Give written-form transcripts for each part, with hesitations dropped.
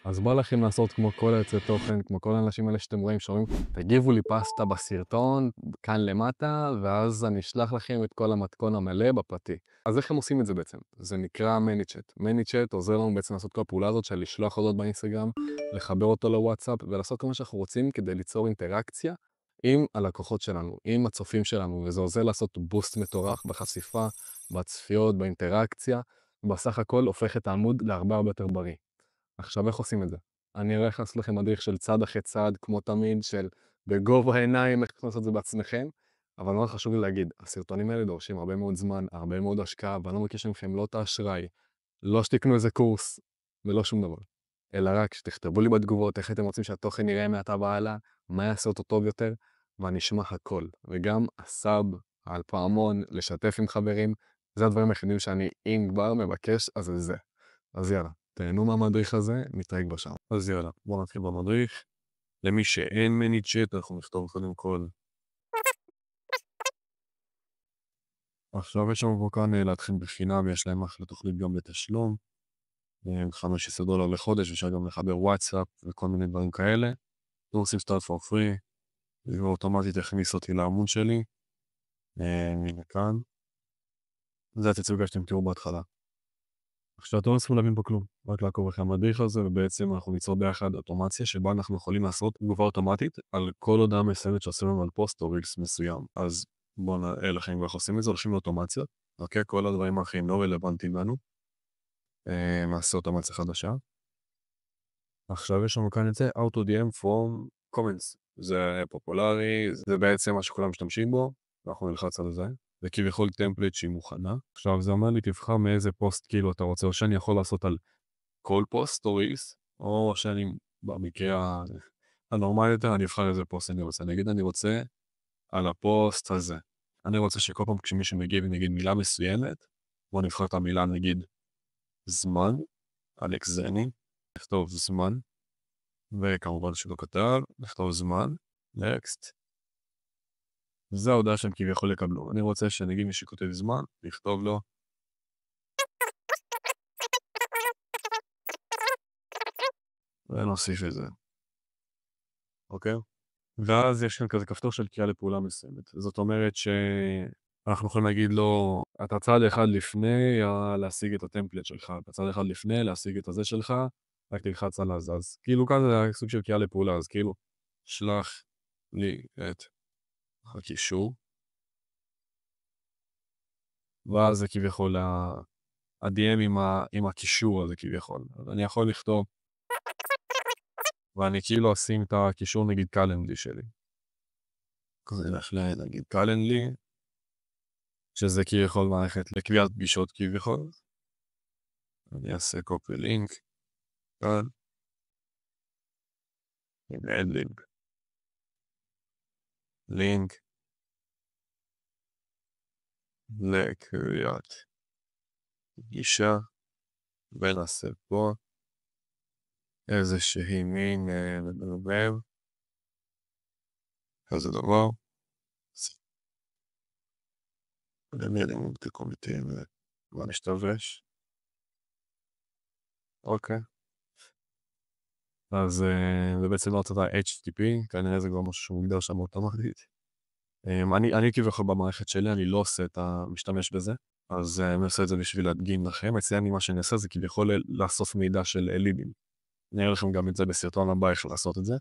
אז בא לכם לעשות כמו כל היוצאי תוכן, כמו כל האנשים האלה שאתם רואים שאומרים, תגיבו לי פסטה בסרטון, כאן למטה, ואז אני אשלח לכם את כל המתכון המלא בפרטי. אז איך הם עושים את זה בעצם? זה נקרא ManyChat. ManyChat עוזר לנו בעצם לעשות כל הפעולה הזאת של לשלוח הודעות באינסטגרם, לחבר אותו לוואטסאפ, ולעשות כל מה שאנחנו רוצים כדי ליצור אינטראקציה עם הלקוחות שלנו, עם הצופים שלנו, וזה עוזר לעשות בוסט מטורף בחשיפה, בצפיות, באינטראקציה, בסך הכל הופך את העמוד להרבה הרבה יותר בריא. עכשיו, איך עושים את זה? אני הולך לעשות לכם מדריך של צעד אחרי צעד, כמו תמיד, של בגובה העיניים, איך לעשות את זה בעצמכם, אבל מאוד חשוב לי להגיד, הסרטונים האלה דורשים הרבה מאוד זמן, הרבה מאוד השקעה, ואני לא מבקש מכם לא את האשראי, לא שתקנו איזה קורס, ולא שום דבר, אלא רק שתכתבו לי בתגובות איך אתם רוצים שהתוכן יראה מעתה והלאה, מה יעשה אותו טוב יותר, ואני אשמע הכל. וגם הסאב, על פעמון, לשתף עם חברים, זה הדברים היחידים שאני, אם כבר מבקש, אז זה. אז יאללה. תהנו מהמדריך הזה, נתראה כבר שם. אז יאללה, בואו נתחיל במדריך. למי שאין ManyChat, אנחנו נכתוב קודם כל. עכשיו יש לנו פה כאן להתחיל בחינם, יש להם אחלה תוכנית גם בתשלום. $15 לחודש, אפשר גם לחבר וואטסאפ וכל מיני דברים כאלה. אתם רוצים start for free, זה אוטומטית הכניס אותי לעמוד שלי. הנה כאן. זה התצוגה שאתם תראו בהתחלה. עכשיו אתם לא צריכים להבין פה כלום, רק לעקוב אחרי המדריך הזה, ובעצם אנחנו ניצור ביחד אוטומציה שבה אנחנו יכולים לעשות תגובה אוטומטית על כל הודעה מסוימת שעושים לנו על פוסט או רילס מסוים. אז בואו נראה לכם איך עושים את זה, הולכים לאוטומציות, אוקיי? כל הדברים האחרים לא רלוונטיים לנו. נעשה אוטומציה חדשה. עכשיו יש לנו כאן את זה, Auto DM from comments. זה פופולרי, זה בעצם מה שכולם משתמשים בו, ואנחנו נלחץ על זה. זה כביכול טמפלט שהיא מוכנה. עכשיו זה אומר לי תבחר מאיזה פוסט כאילו אתה רוצה, או שאני יכול לעשות על כל פוסט או רילס, או שאני במקרה הנורמלי יותר, אני אבחר איזה פוסט אני רוצה. נגיד אני רוצה על הפוסט הזה. אני רוצה שכל פעם כשמישהו מגיב נגיד מילה מסוימת, בוא נבחר את המילה נגיד זמן, אלכס זני, נכתוב זמן, וכמובן שלא כתב, נכתוב זמן, next. זה ההודעה שהם כביכול יקבלו. אני רוצה שנגיד מי שכותב זמן, לכתוב לו ונוסיף את זה. אוקיי? ואז יש כאן כזה כפתור של קריאה לפעולה מסוימת. זאת אומרת שאנחנו יכולים להגיד לו, אתה צעד אחד לפני להשיג את הטמפלט שלך, אתה צעד אחד לפני להשיג את הזה שלך, רק תלחץ על הזה. אז כאילו כאן זה סוג של קריאה לפעולה, אז כאילו, שלח לי את הקישור, ואז זה כביכול ה-DM עם הקישור הזה כביכול. אז אני יכול לכתוב, ואני כאילו אשים את הקישור נגיד קלנדלי שלי. כזה נגיד קלנדלי, שזה כביכול מערכת לקביעת פגישות כביכול. אני אעשה copy link כאן. הנה אין לינק. לינק לקביעת פגישה, ונעשה פה איזושהי מין מדבר כזה דבר. אני קומטים מה נשתבש. אוקיי. אז זה בעצם לא רוצה את ה-HTTP, כנראה זה כבר משהו שמוגדר שם אוטומטית. אני כביכול במערכת שלי, אני לא עושה את המשתמש בזה, אז אני עושה את זה בשביל להדגים לכם. אצלנו מה שאני אעשה זה כביכול לאסוף מידע של לידים. אני אראה לכם גם את זה בסרטון הבא איך לעשות את זה.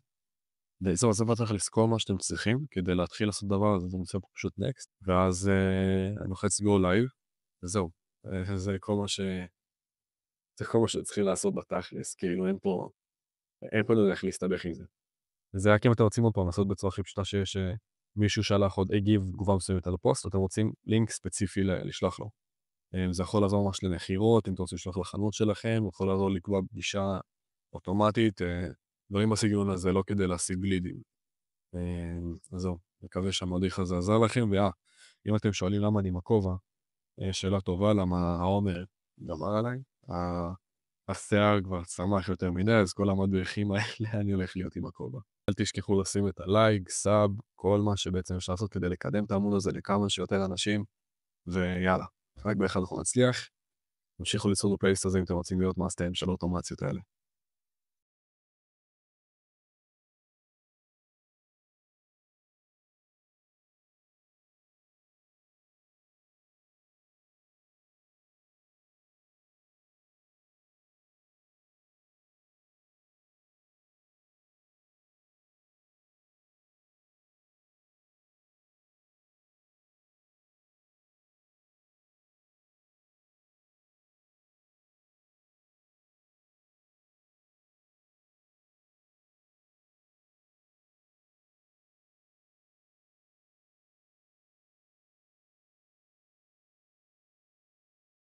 וזהו, אז צריך לזכור מה שאתם צריכים כדי להתחיל לעשות דבר הזה, זה נמצא פה פשוט next, ואז אני לוחץ go live, וזהו. זה כל מה שצריכים לעשות בתכלס, כאילו אין פה איך להסתבך עם זה. וזה רק אם אתם רוצים עוד פעם לעשות בצורה הכי פשוטה שיש מישהו שלח עוד הגיב תגובה מסוימת על הפוסט, אתם רוצים לינק ספציפי לשלוח לו. זה יכול לעזור ממש למכירות, אם אתם רוצים לשלוח לחנות שלכם, יכול לעזור לקבוע פגישה אוטומטית, דברים בסגנון הזה, לא כדי להשיג לידים. אז זהו, מקווה שהמדריך הזה עזר לכם, אם אתם שואלים למה אני עם הכובע, שאלה טובה, למה העומר גמר עליי, השיער כבר צמח יותר מדי, אז כל המדריכים האלה אני הולך להיות עם הכובע. אל תשכחו לשים את הלייק, סאב, כל מה שבעצם אפשר לעשות כדי לקדם את העמוד הזה לכמה שיותר אנשים, ויאללה, רק באחד אנחנו נצליח. תמשיכו ליצור בפלייליסט הזה אם אתם רוצים להיות מאסטרים של האוטומציות האלה.